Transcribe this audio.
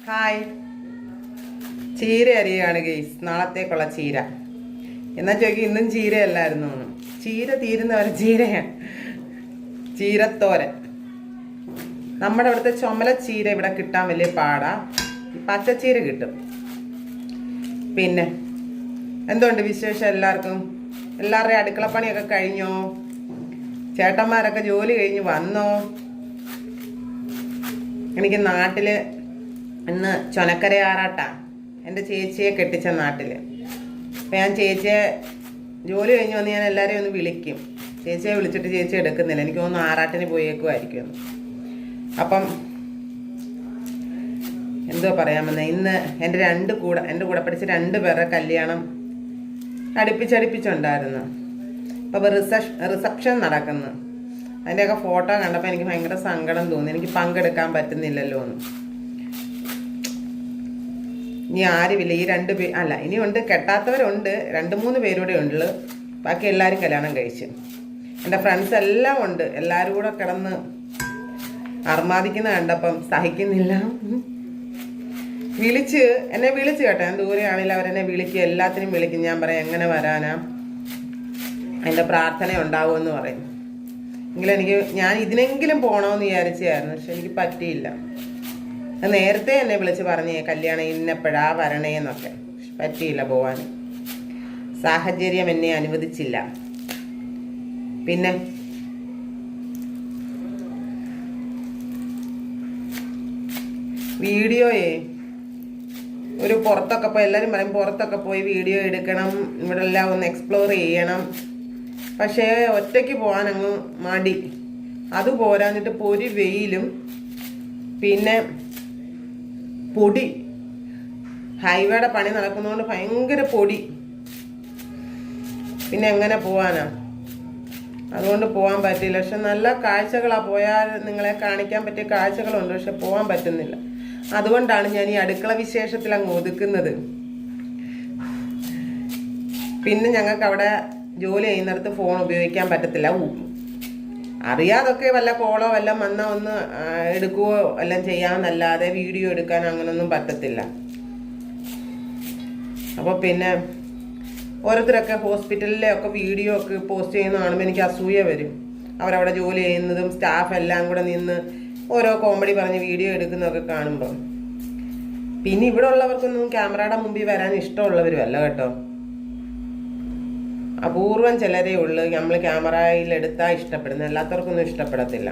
Hi, ചീര അരിയാണ് guys, നാളത്തേക്കുള്ള ചീര. എന്നാ ചോദിക്കും ഇന്നും ചീരയല്ലായിരുന്നു. ചീര തീരുന്നവരെ ചീരയാണ്. ചീരത്തോരൻ. നമ്മുടെ ഇവിടുത്തെ ചുമല ചീര ഇവിടെ കിട്ടാൻ വലിയ പാടാ. പച്ചച്ചീര കിട്ടും. പിന്നെ എന്തുകൊണ്ട് വിശേഷം എല്ലാവർക്കും? എല്ലാവരുടെയും അടുക്കളപ്പണിയൊക്കെ കഴിഞ്ഞോ? ചേട്ടന്മാരൊക്കെ ജോലി കഴിഞ്ഞ് വന്നോ? എനിക്ക് നാട്ടിൽ ഇന്ന് ചുനക്കര ആറാട്ടാ. എൻ്റെ ചേച്ചിയെ കെട്ടിച്ച നാട്ടിൽ. അപ്പം ഞാൻ ചേച്ചിയെ ജോലി കഴിഞ്ഞ് വന്ന് ഞാൻ എല്ലാവരെയും ഒന്ന് വിളിക്കും. ചേച്ചിയെ വിളിച്ചിട്ട് ചേച്ചി എടുക്കുന്നില്ല. എനിക്ക് തോന്നുന്നു ആറാട്ടിന് പോയേക്കുമായിരിക്കും. അപ്പം എന്തോ പറയാമെന്ന്, ഇന്ന് എൻ്റെ കൂടെ പഠിച്ച 2 പേരുടെ കല്യാണം അടുപ്പിച്ചടുപ്പിച്ചുണ്ടായിരുന്നു. അപ്പോൾ റിസപ്ഷൻ നടക്കുന്നു. അതിൻ്റെയൊക്കെ ഫോട്ടോ കണ്ടപ്പോൾ എനിക്ക് ഭയങ്കര സങ്കടം തോന്നി. എനിക്ക് പങ്കെടുക്കാൻ പറ്റുന്നില്ലല്ലോ എന്ന്. ഇനി ആരുമില്ല. ഈ 2 പേര് അല്ല, ഇനിയുണ്ട്, കെട്ടാത്തവരുണ്ട്. 2-3 പേരൂടെ ഉള്ളു. ബാക്കി എല്ലാവരും കല്യാണം കഴിച്ച്. എൻ്റെ ഫ്രണ്ട്സ് എല്ലാം ഉണ്ട്. എല്ലാവരും കൂടെ കിടന്ന് അർമാദിക്കുന്ന കണ്ടപ്പം സഹിക്കുന്നില്ല. എന്നെ വിളിച്ച് കേട്ടോ. ഞാൻ ദൂരെയാണെങ്കിലും അവരെന്നെ വിളിക്കും. എല്ലാത്തിനും വിളിക്കും. ഞാൻ പറയാം എങ്ങനെ വരാനാ, എൻ്റെ പ്രാർത്ഥന ഉണ്ടാവുമെന്ന് പറയും. ഞാൻ ഇതിനെങ്കിലും പോകണമെന്ന് വിചാരിച്ചായിരുന്നു. പക്ഷെ എനിക്ക് പറ്റിയില്ല. നേരത്തെ എന്നെ വിളിച്ച് പറഞ്ഞേ കല്യാണം ഇന്നപ്പോഴാ വരണേന്നൊക്കെ. പറ്റിയില്ല പോവാൻ. സാഹചര്യം എന്നെ അനുവദിച്ചില്ല. പിന്നെ വീഡിയോയെ ഒരു പുറത്തൊക്കെ പോയി, എല്ലാവരും പറയും പുറത്തൊക്കെ പോയി വീഡിയോ എടുക്കണം, ഇവിടെ എല്ലാം ഒന്ന് എക്സ്പ്ലോർ ചെയ്യണം. പക്ഷേ ഒറ്റയ്ക്ക് പോകാൻ അങ്ങ് മടി. അത് പോരാഞ്ഞിട്ട് പൊരി വെയിലും പിന്നെ പൊടി. ഹൈവേയുടെ പണി നടക്കുന്നതുകൊണ്ട് ഭയങ്കര പൊടി. പിന്നെ എങ്ങനെ പോവാനാ? അതുകൊണ്ട് പോകാൻ പറ്റില്ല. പക്ഷെ നല്ല കാഴ്ചകളാണ്. പോയാൽ നിങ്ങളെ കാണിക്കാൻ പറ്റിയ കാഴ്ചകളുണ്ട്. പക്ഷെ പോകാൻ പറ്റുന്നില്ല. അതുകൊണ്ടാണ് ഞാൻ ഈ അടുക്കള വിശേഷത്തിൽ അങ്ങ് ഒതുക്കുന്നത്. പിന്നെ ഞങ്ങൾക്ക് അവിടെ ജോലി ചെയ്യുന്നിടത്ത് ഫോൺ ഉപയോഗിക്കാൻ പറ്റത്തില്ല. അറിയാതൊക്കെ വല്ല കോളോ വല്ലതും വന്നാൽ ഒന്ന് എടുക്കുകയോ എല്ലാം ചെയ്യാമെന്നല്ലാതെ വീഡിയോ എടുക്കാൻ അങ്ങനൊന്നും പറ്റത്തില്ല. അപ്പോൾ പിന്നെ ഓരോരുത്തരൊക്കെ ഹോസ്പിറ്റലിലെ ഒക്കെ വീഡിയോ ഒക്കെ പോസ്റ്റ് ചെയ്യുന്ന കാണുമ്പോൾ എനിക്ക് അസൂയ വരും. അവരവിടെ ജോലി ചെയ്യുന്നതും സ്റ്റാഫ് എല്ലാം കൂടെ നിന്ന് ഓരോ കോമഡി പറഞ്ഞ് വീഡിയോ എടുക്കുന്നതൊക്കെ കാണുമ്പോൾ. പിന്നെ ഇവിടെ ഉള്ളവർക്കൊന്നും ക്യാമറയുടെ മുമ്പിൽ വരാൻ ഇഷ്ടമുള്ളവരും അല്ല കേട്ടോ. അപൂർവം ചിലരേ ഉള്ളൂ നമ്മൾ ക്യാമറയിൽ എടുത്താൽ ഇഷ്ടപ്പെടുന്നത്. എല്ലാത്തവർക്കൊന്നും ഇഷ്ടപ്പെടത്തില്ല.